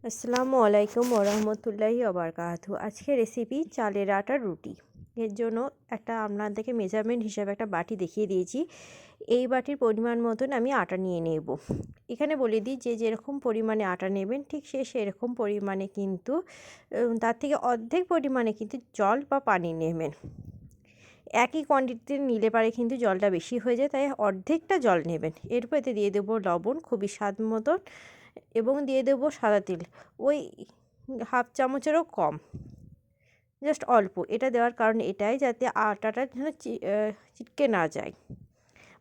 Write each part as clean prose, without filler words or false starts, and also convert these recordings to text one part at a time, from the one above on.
আসসালামু আলাইকুম ওরহমতুল্লাহি ওবরকাতহু। আজকে রেসিপি চালের আটার রুটি। এর জন্য আপনাদেরকে মেজারমেন্ট হিসাবে একটা বাটি দেখিয়ে দিয়েছি। এই বাটির পরিমাণ মতন আমি আটা নিয়ে নেব। এখানে বলে দিই যে যেরকম পরিমাণে আটা নেবেন ঠিক সেরকম পরিমাণে কিন্তু তার থেকে অর্ধেক পরিমাণে কিন্তু জল বা পানি নেবেন। একই কোয়ান্টিটিতে নিলে পারে কিন্তু জলটা বেশি হয়ে যায়, তাই অর্ধেকটা জল নেবেন। এরপর এতে দিয়ে দেবো লবণ খুবই স্বাদ মতন এবং দিয়ে দেবো সাদা তেল ওই হাফ চামচেরও কম, জাস্ট অল্প। এটা দেওয়ার কারণ এটাই যাতে আটাটা যেন চিটকে না যায়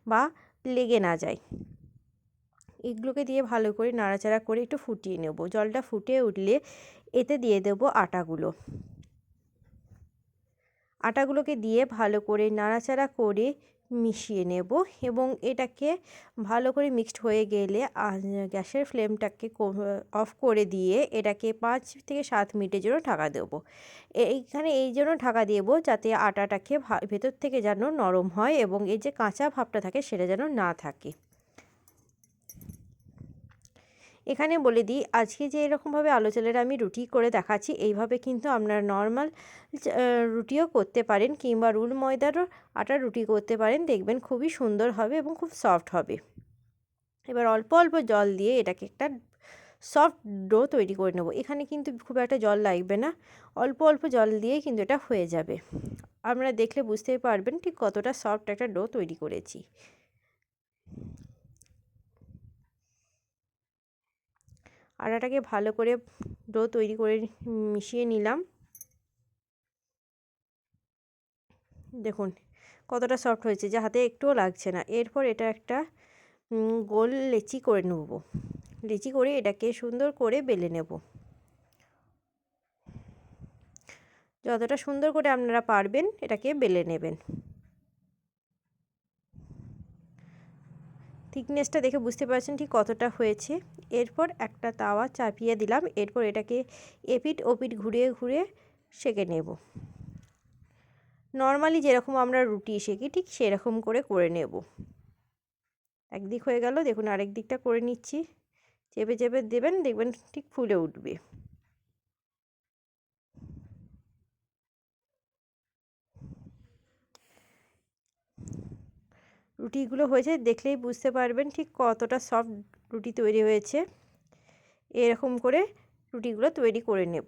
বা লেগে না যায়। এগুলোকে দিয়ে ভালো করে নাড়াচাড়া করে একটু ফুটিয়ে নেব। জলটা ফুটে উঠলে এতে দিয়ে দেবো আটাগুলোকে দিয়ে ভালো করে নাড়াচাড়া করে মিশিয়ে নেব এবং এটাকে ভালো করে মিক্সড হয়ে গেলে গ্যাসের ফ্লেমটাকে অফ করে দিয়ে এটাকে 5 থেকে 7 মিনিটের জন্য ঢাকা দেবো। এইখানে এই জন্য ঢাকা দেবো যাতে আটাটাকে ভেতর থেকে যেন নরম হয় এবং এই যে কাঁচা ভাবটা থাকে সেটা যেন না থাকে। এখানে বলে দিই আজকে যে এরকমভাবে আলু চালের আমি রুটি করে দেখাচ্ছি, এইভাবে কিন্তু আপনারা নর্মাল রুটিও করতে পারেন কিংবা রুল ময়দারও আটার রুটি করতে পারেন, দেখবেন খুবই সুন্দর হবে এবং খুব সফট হবে। এবার অল্প অল্প জল দিয়ে এটাকে একটা সফট ডো তৈরি করে নেব। এখানে কিন্তু খুব একটা জল লাগবে না, অল্প অল্প জল দিয়েই কিন্তু এটা হয়ে যাবে। আপনারা দেখলে বুঝতেই পারবেন ঠিক কতটা সফট একটা ডো তৈরি করেছি। আটাটাকে ভালো করে ডো তৈরি করে মিশিয়ে নিলাম। দেখুন কতটা সফট হয়েছে, যে হাতে একটুও লাগছে না। এরপর এটা একটা গোল লেচি করে নেব। লেচি করে এটাকে সুন্দর করে বেলে নেব। যতটা সুন্দর করে আপনারা পারবেন এটাকে বেলে নেবেন। থিকনেসটা দেখে বুঝতে পারছেন ঠিক কতটা হয়েছে। এরপর একটা তাওয়া চাপিয়ে দিলাম। এরপর এটাকে এপিঠ ওপিঠ ঘুরিয়ে ঘুরিয়ে সেঁকে নেব। নর্মালি যেরকম আমরা রুটি সেঁকি ঠিক সেরকম করে নেব। একদিক হয়ে গেল, দেখুন আরেক দিকটা করে নিচ্ছি। চেপে চেপে দেবেন, দেখবেন ঠিক ফুলে উঠবে। রুটিগুলো হয়েছে দেখলেই বুঝতে পারবেন ঠিক কতটা সফট রুটি তৈরি হয়েছে। এরকম করে রুটিগুলো তৈরি করে নেব।